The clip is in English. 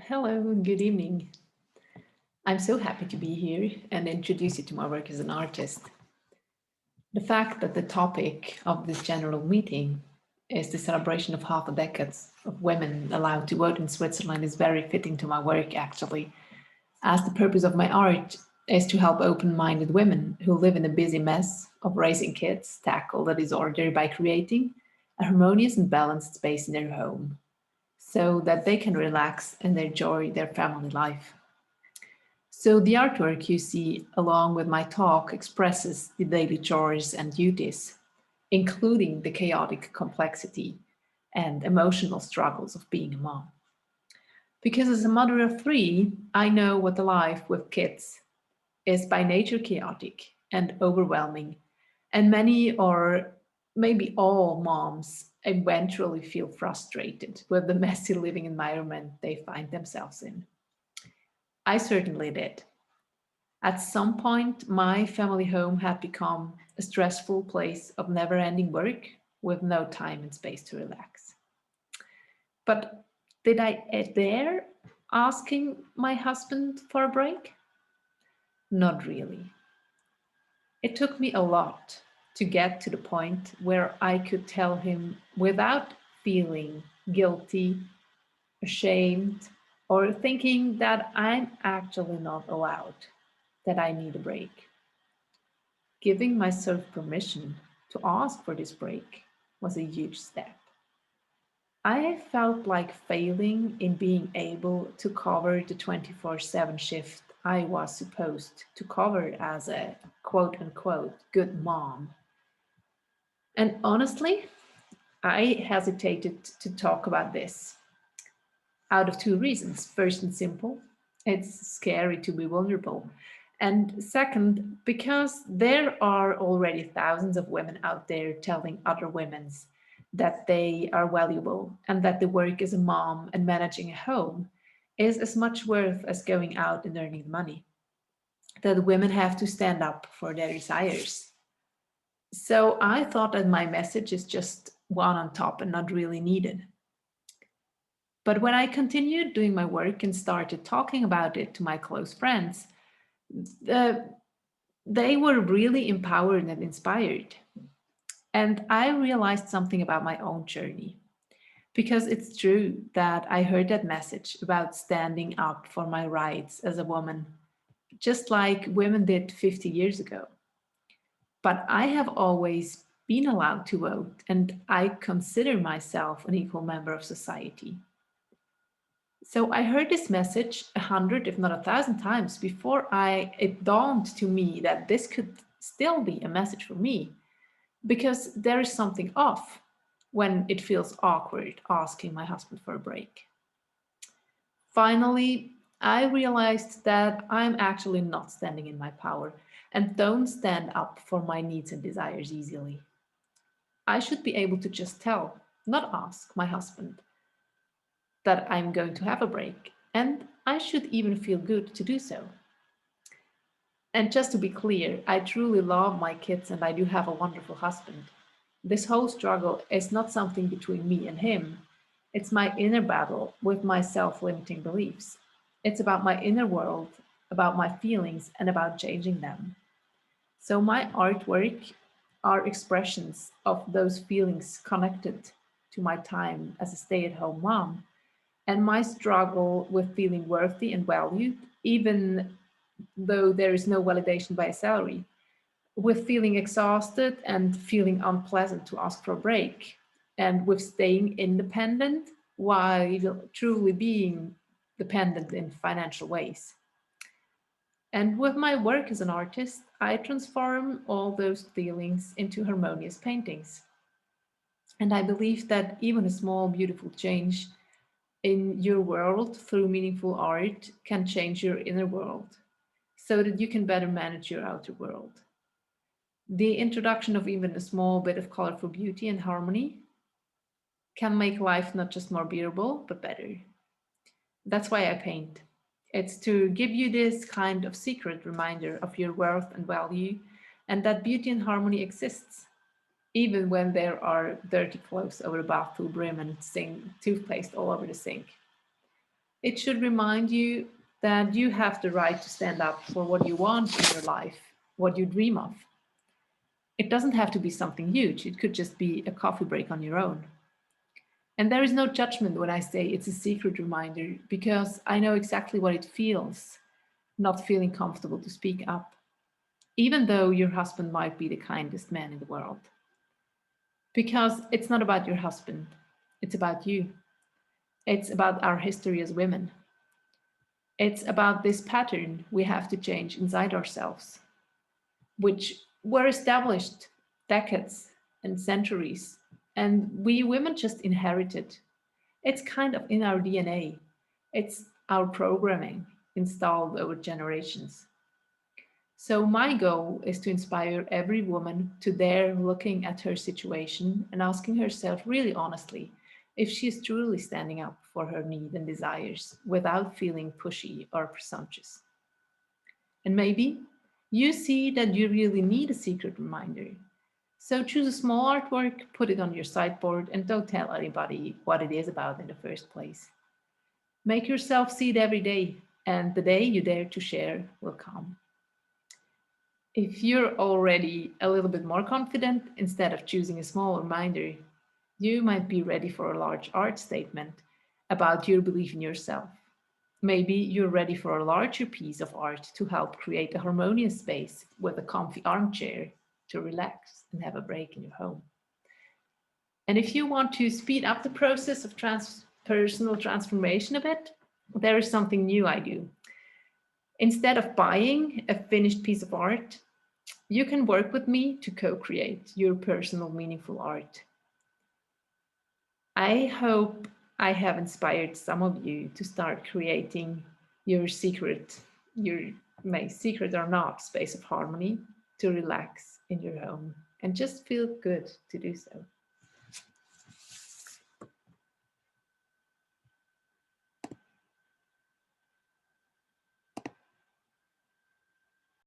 Hello and good evening. I'm so happy to be here and introduce you to my work as an artist. The fact that the topic of this general meeting is the celebration of half a decade of women allowed to vote in Switzerland is very fitting to my work, actually, as the purpose of my art is to help open minded women who live in a busy mess of raising kids tackle the disorder by creating a harmonious and balanced space in their home so that they can relax and enjoy their family life. So the artwork you see along with my talk expresses the daily chores and duties, including the chaotic complexity and emotional struggles of being a mom. Because as a mother of three, I know what the life with kids is by nature chaotic and overwhelming, and many or maybe all moms eventually feel frustrated with the messy living environment they find themselves in. I certainly did. At some point, my family home had become a stressful place of never ending work with no time and space to relax. But did I dare asking my husband for a break? Not really. It took me a lot to get to the point where I could tell him without feeling guilty, ashamed, or thinking that I'm actually not allowed, that I need a break. Giving myself permission to ask for this break was a huge step. I felt like failing in being able to cover the 24/7 shift I was supposed to cover as a quote unquote good mom. And honestly, I hesitated to talk about this out of two reasons. First and simple, it's scary to be vulnerable. And second, because there are already thousands of women out there telling other women that they are valuable and that the work as a mom and managing a home is as much worth as going out and earning money. That women have to stand up for their desires. So I thought that my message is just one on top and not really needed. But when I continued doing my work and started talking about it to my close friends, uh, they were really empowered and inspired. And I realized something about my own journey. Because it's true that I heard that message about standing up for my rights as a woman, just like women did 50 years ago. But I have always been allowed to vote, and I consider myself an equal member of society. So I heard this message 100, if not 1,000 times before it dawned to me that this could still be a message for me because there is something off when it feels awkward asking my husband for a break. Finally, I realized that I'm actually not standing in my power and don't stand up for my needs and desires easily. I should be able to just tell, not ask my husband that I'm going to have a break, and I should even feel good to do so. And just to be clear, I truly love my kids and I do have a wonderful husband. This whole struggle is not something between me and him. It's my inner battle with my self limiting beliefs. It's about my inner world, about my feelings, and about changing them. So, my artwork are expressions of those feelings connected to my time as a stay at home mom and my struggle with feeling worthy and valued, even though there is no validation by a salary, with feeling exhausted and feeling unpleasant to ask for a break, and with staying independent while truly being dependent in financial ways. And with my work as an artist, I transform all those feelings into harmonious paintings. And I believe that even a small, beautiful change in your world through meaningful art can change your inner world so that you can better manage your outer world. The introduction of even a small bit of colorful beauty and harmony can make life not just more bearable, but better. That's why I paint. It's to give you this kind of secret reminder of your worth and value, and that beauty and harmony exists, even when there are dirty clothes over the bathroom rim and toothpaste all over the sink. It should remind you that you have the right to stand up for what you want in your life, what you dream of. It doesn't have to be something huge, it could just be a coffee break on your own. And there is no judgment when I say it's a secret reminder, because I know exactly what it feels not feeling comfortable to speak up, even though your husband might be the kindest man in the world. Because it's not about your husband, it's about you. It's about our history as women. It's about this pattern we have to change inside ourselves, which were established decades and centuries, and we women just inherited. It's kind of in our DNA, it's our programming installed over generations. So, my goal is to inspire every woman to dare looking at her situation and asking herself really honestly if she is truly standing up for her needs and desires without feeling pushy or presumptuous. And maybe you see that you really need a secret reminder. So, choose a small artwork, put it on your sideboard, and don't tell anybody what it is about in the first place. Make yourself see it every day, and the day you dare to share will come. If you're already a little bit more confident, instead of choosing a small reminder, you might be ready for a large art statement about your belief in yourself. Maybe you're ready for a larger piece of art to help create a harmonious space with a comfy armchair to relax and have a break in your home. And if you want to speed up the process of personal transformation a bit, there is something new I do. Instead of buying a finished piece of art, you can work with me to co create your personal, meaningful art. I hope I have inspired some of you to start creating your secret, your may secret or not, space of harmony to relax in your home and just feel good to do so.